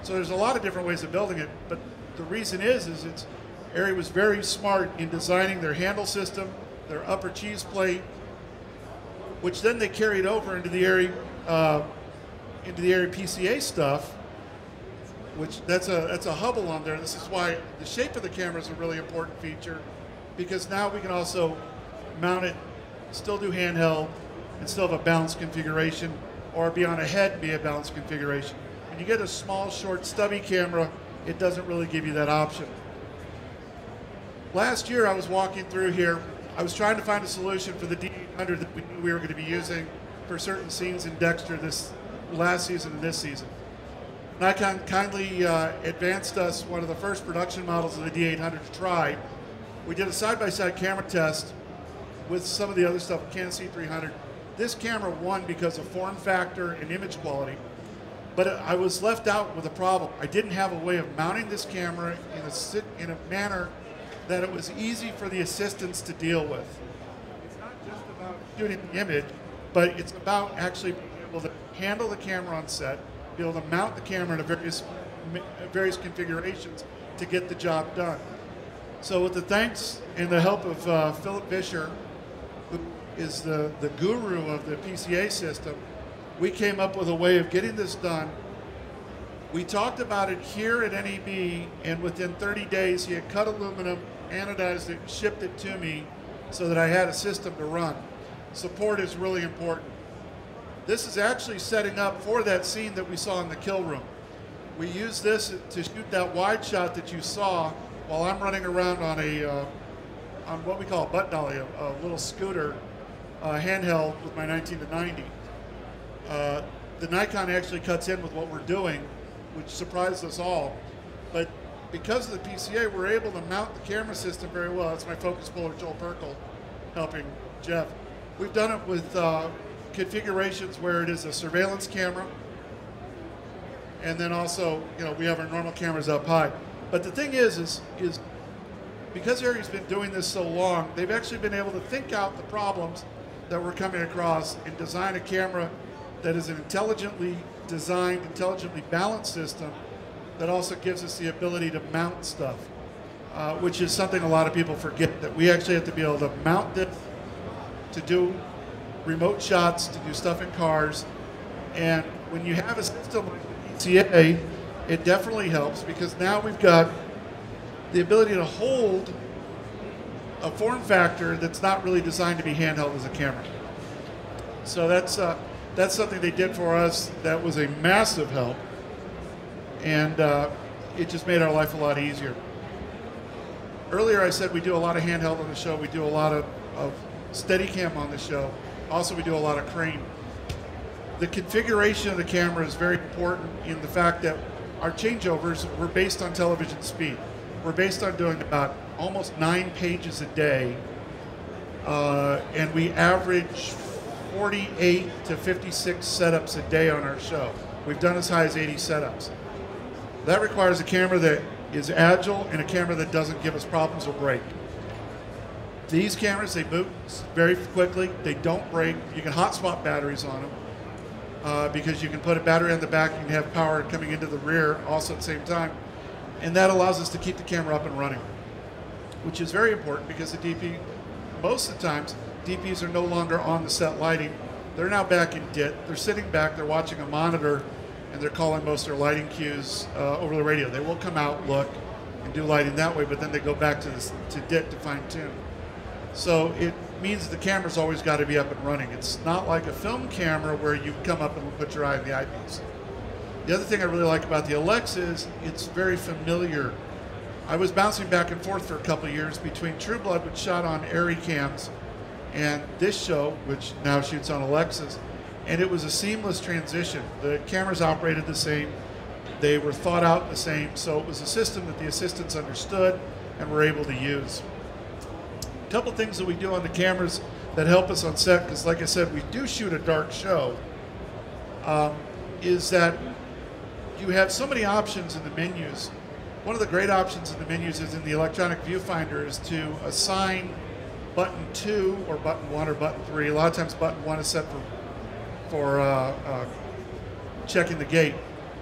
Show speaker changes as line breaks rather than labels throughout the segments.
So there's a lot of different ways of building it, but the reason is ARRI was very smart in designing their handle system, their upper cheese plate, which then they carried over into the ARRI PCA stuff, which that's a Hubble on there. This is why the shape of the camera is a really important feature, because now we can also mount it, still do handheld, and still have a balanced configuration, or be on a head and be a balanced configuration. When you get a small, short, stubby camera, it doesn't really give you that option. Last year I was walking through here, I was trying to find a solution for the D800 that we knew we were going to be using for certain scenes in DEXTER this last season and this season. Nikon kindly advanced us one of the first production models of the D800 to try. We did a side-by-side camera test with some of the other stuff, Canon C300. This camera won because of form factor and image quality, but I was left out with a problem. I didn't have a way of mounting this camera in a manner that it was easy for the assistants to deal with. It's not just about shooting the image, but it's about actually being able to handle the camera on set, be able to mount the camera in various configurations to get the job done. So with the thanks and the help of Philip Fisher, who is the guru of the PCA system, we came up with a way of getting this done. We talked about it here at NAB, and within 30 days he had cut aluminum, anodized it, shipped it to me so that I had a system to run. Support is really important. This is actually setting up for that scene that we saw in the kill room. We used this to shoot that wide shot that you saw while I'm running around on on what we call a butt dolly, a little scooter, handheld with my 19 to 90. The Nikon actually cuts in with what we're doing, which surprised us all. But because of the PCA, we're able to mount the camera system very well. That's my focus puller, Joel Perkle, helping Jeff. We've done it with configurations where it is a surveillance camera, and then also, we have our normal cameras up high. But the thing is because ARRI's been doing this so long, they've actually been able to think out the problems that we're coming across and design a camera that is an intelligently designed, intelligently balanced system that also gives us the ability to mount stuff, which is something a lot of people forget, that we actually have to be able to mount this to do remote shots, to do stuff in cars. And when you have a system like the PCA, it definitely helps, because now we've got the ability to hold a form factor that's not really designed to be handheld as a camera. So that's something they did for us that was a massive help, and it just made our life a lot easier. Earlier I said we do a lot of handheld on the show, we do a lot of Steadicam on the show, also we do a lot of crane. The configuration of the camera is very important in the fact that our changeovers were based on television speed. We're based on doing about almost 9 pages a day, and we average 48 to 56 setups a day on our show. We've done as high as 80 setups. That requires a camera that is agile and a camera that doesn't give us problems or break. These cameras, they boot very quickly, they don't break. You can hot swap batteries on them because you can put a battery on the back and have power coming into the rear also at the same time. And that allows us to keep the camera up and running, which is very important because the DP, most of the times, DPs are no longer on the set lighting. They're now back in DIT. They're sitting back, they're watching a monitor, and they're calling most of their lighting cues over the radio. They will come out, look, and do lighting that way, but then they go back to DIT to fine tune. So it means the camera's always got to be up and running. It's not like a film camera where you come up and put your eye on the eyepiece. The other thing I really like about the Alexa is it's very familiar. I was bouncing back and forth for a couple of years between True Blood, which shot on ARRI cams, and this show, which now shoots on Alexas, and it was a seamless transition. The cameras operated the same, they were thought out the same, so it was a system that the assistants understood and were able to use. A couple things that we do on the cameras that help us on set, because like I said, we do shoot a dark show, is that you have so many options in the menus. One of the great options in the menus is in the electronic viewfinder is to assign button 2 or button 1 or button 3. A lot of times button 1 is set for checking the gate.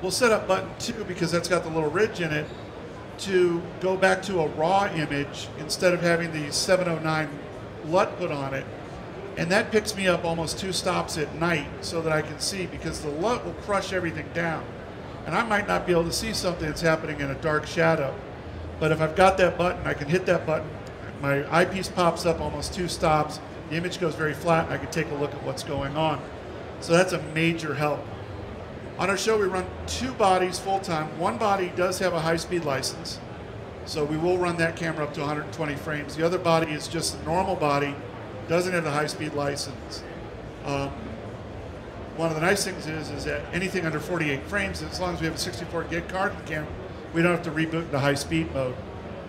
we'll set up button 2 because that's got the little ridge in it to go back to a raw image instead of having the 709 LUT put on it. And that picks me up almost 2 stops at night so that I can see, because the LUT will crush everything down. And I might not be able to see something that's happening in a dark shadow. But if I've got that button, I can hit that button, my eyepiece pops up almost 2 stops, the image goes very flat, and I can take a look at what's going on. So that's a major help. On our show, we run 2 bodies full-time. One body does have a high-speed license, so we will run that camera up to 120 frames. The other body is just a normal body, doesn't have the high-speed license. One of the nice things is that anything under 48 frames, as long as we have a 64 gig card in the camera, we don't have to reboot into high-speed mode,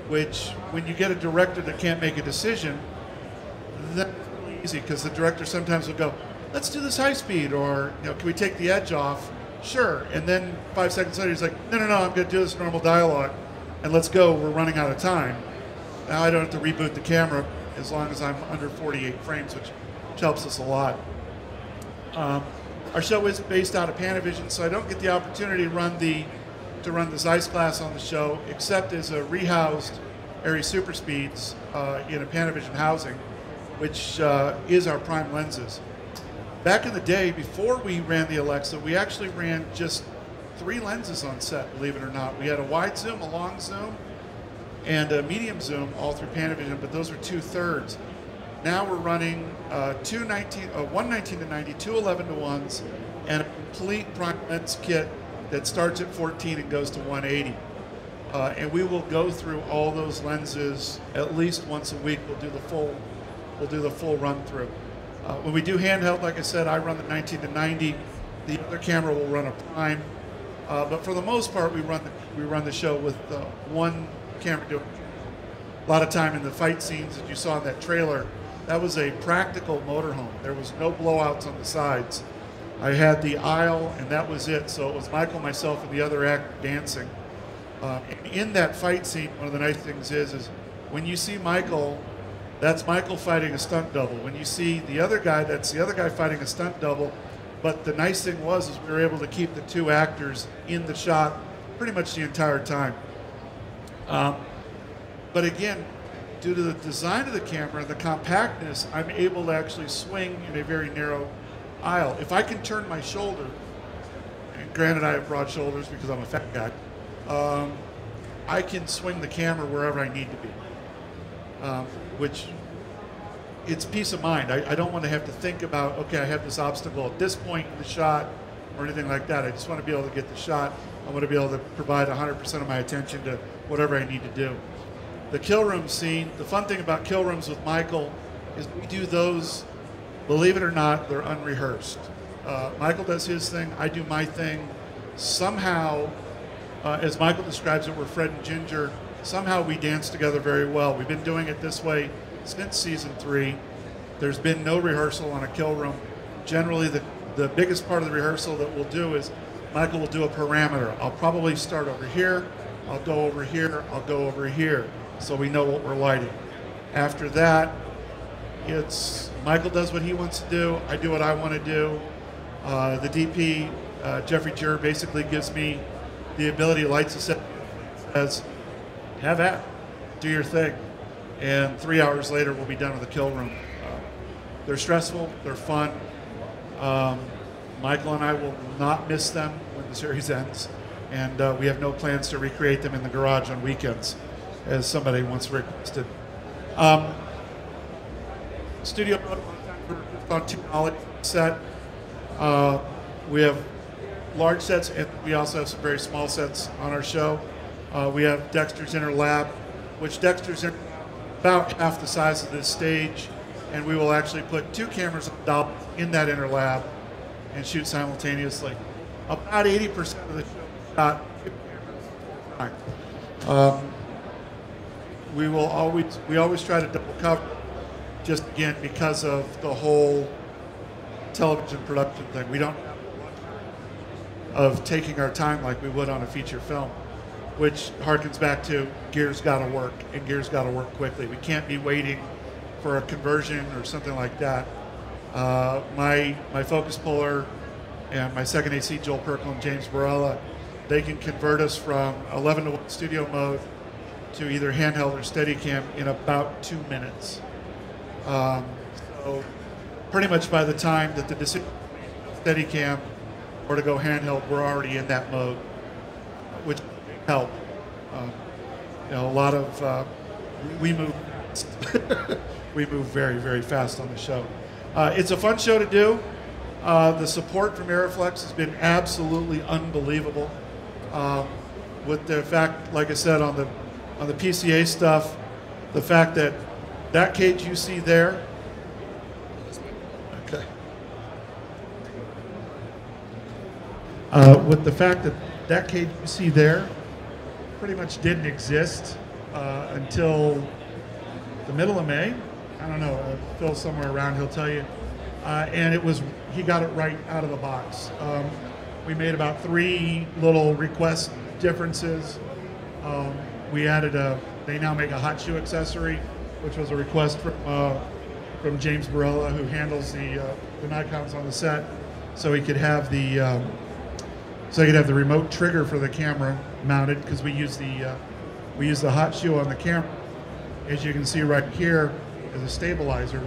which when you get a director that can't make a decision, that's really easy, because the director sometimes will go, let's do this high-speed, or can we take the edge off? Sure. And then 5 seconds later, he's like, no, I'm going to do this normal dialogue, and let's go, we're running out of time. Now I don't have to reboot the camera as long as I'm under 48 frames, which helps us a lot. Our show is based out of Panavision, so I don't get the opportunity to run the Zeiss class on the show, except as a rehoused ARRI Super Speeds in a Panavision housing, which is our prime lenses. Back in the day, before we ran the Alexa, we actually ran just 3 lenses on set, believe it or not. We had a wide zoom, a long zoom, and a medium zoom all through Panavision, but those were 2/3. Now we're running 1 19-90, 2 11-1s, and a complete prime lens kit that starts at 14 and goes to 180. And we will go through all those lenses at least once a week. We'll do the full run through. When we do handheld, like I said, I run the 19-90. The other camera will run a prime, but for the most part, we run the show with one camera doing. A lot of time in the fight scenes that you saw in that trailer, that was a practical motorhome. There was no blowouts on the sides. I had the aisle, and that was it. So it was Michael, myself, and the other actor dancing. And in that fight scene, one of the nice things is when you see Michael, that's Michael fighting a stunt double. When you see the other guy, that's the other guy fighting a stunt double. But the nice thing is we were able to keep the 2 actors in the shot pretty much the entire time. But again, due to the design of the camera and the compactness, I'm able to actually swing in a very narrow aisle. If I can turn my shoulder, and granted I have broad shoulders because I'm a fat guy, I can swing the camera wherever I need to be. Which it's peace of mind. I don't want to have to think about, okay, I have this obstacle at this point in the shot or anything like that. I just want to be able to get the shot. I want to be able to provide 100% of my attention to whatever I need to do. The kill room scene, the fun thing about kill rooms with Michael is we do those, believe it or not, they're unrehearsed. Michael does his thing, I do my thing. Somehow, as Michael describes it, we're Fred and Ginger. Somehow we dance together very well. We've been doing it this way since season 3. There's been no rehearsal on a kill room. Generally, the biggest part of the rehearsal that we'll do is Michael will do a parameter. I'll probably start over here, I'll go over here, I'll go over here, so we know what we're lighting. After that, it's Michael does what he wants to do, I do what I want to do. The DP, Jeffrey Jur, basically gives me the ability to light the set, says, have at it, do your thing. And 3 hours later, we'll be done with the kill room. They're stressful, they're fun. Michael and I will not miss them when the series ends. And we have no plans to recreate them in the garage on weekends, as somebody once requested. Studio on 2 knowledge set. We have large sets, and we also have some very small sets on our show. We have DEXTER's Inner Lab, which DEXTER's about half the size of this stage, and we will actually put 2 cameras in that inner lab and shoot simultaneously. About 80% of the show is shot 2 cameras. We always try to double cover, just again because of the whole television production thing. We don't have the luxury of taking our time like we would on a feature film, which harkens back to gear's got to work, and gear's got to work quickly. We can't be waiting for a conversion or something like that. My focus puller and my second AC, Joel Perkle and James Barella, they can convert us from 11:1 studio mode to either handheld or Steadicam in about 2 minutes. So pretty much by the time that the decision Steadicam or to go handheld, we're already in that mode, which help. You know, a lot of we move fast. We move very, very fast on the show. It's a fun show to do. The support from Aeroflex has been absolutely unbelievable. With the fact, like I said, on the PCA stuff, the fact that that cage you see there, okay. With the fact that that cage you see there pretty much didn't exist until the middle of May. I don't know, Phil's somewhere around, he'll tell you. And he got it right out of the box. We made about 3 little request differences. We added they now make a hot shoe accessory, which was a request from James Barella, who handles the Nikons on the set, so he could have the remote trigger for the camera mounted, because we use the hot shoe on the camera. As you can see right here is a stabilizer.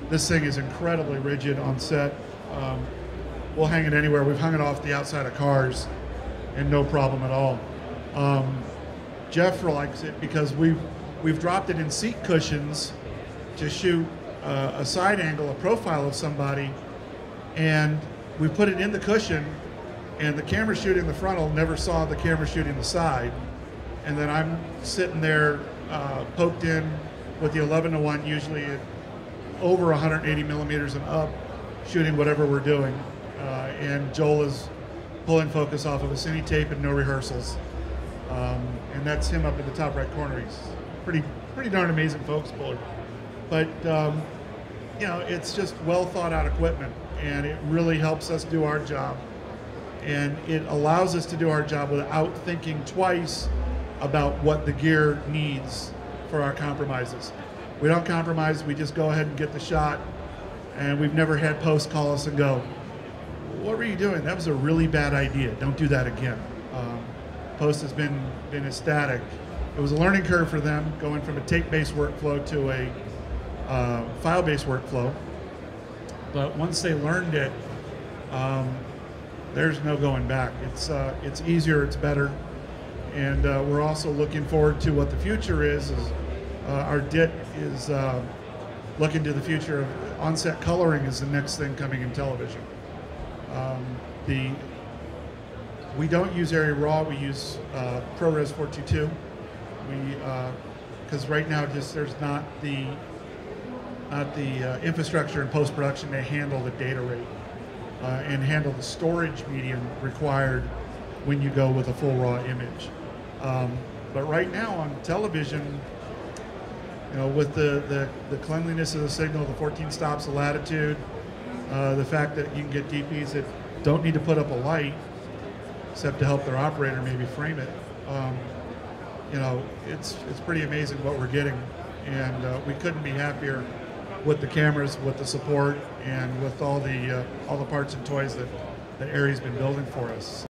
This thing is incredibly rigid on set. We'll hang it anywhere. We've hung it off the outside of cars and no problem at all. Jeff likes it because we've dropped it in seat cushions to shoot a side angle, a profile of somebody, and we put it in the cushion, and the camera shooting the frontal never saw the camera shooting the side. And then I'm sitting there poked in with the 11:1, usually at over 180 millimeters and up, shooting whatever we're doing. And Joel is pulling focus off of a cine tape and no rehearsals. And that's him up in the top right corner. He's pretty darn amazing focus puller. But you know, it's just well thought out equipment, and it really helps us do our job. And it allows us to do our job without thinking twice about what the gear needs for our compromises. We don't compromise, we just go ahead and get the shot, and we've never had post call us and go, what were you doing? That was a really bad idea. Don't do that again. Post has been ecstatic. It was a learning curve for them, going from a tape-based workflow to a file-based workflow. But once they learned it, there's no going back. It's easier, it's better. And we're also looking forward to what the future is our DIT is looking to the future of on-set coloring is the next thing coming in television. We don't use ARRI RAW, we use ProRes 422. Because right now there's not the infrastructure in post-production to handle the data rate and handle the storage medium required when you go with a full raw image. But right now on television, you know, with the cleanliness of the signal, the 14 stops of latitude, the fact that you can get DPs that don't need to put up a light, except to help their operator maybe frame it. You know, it's pretty amazing what we're getting, and we couldn't be happier with the cameras, with the support, and with all the parts and toys that ARRI's been building for us.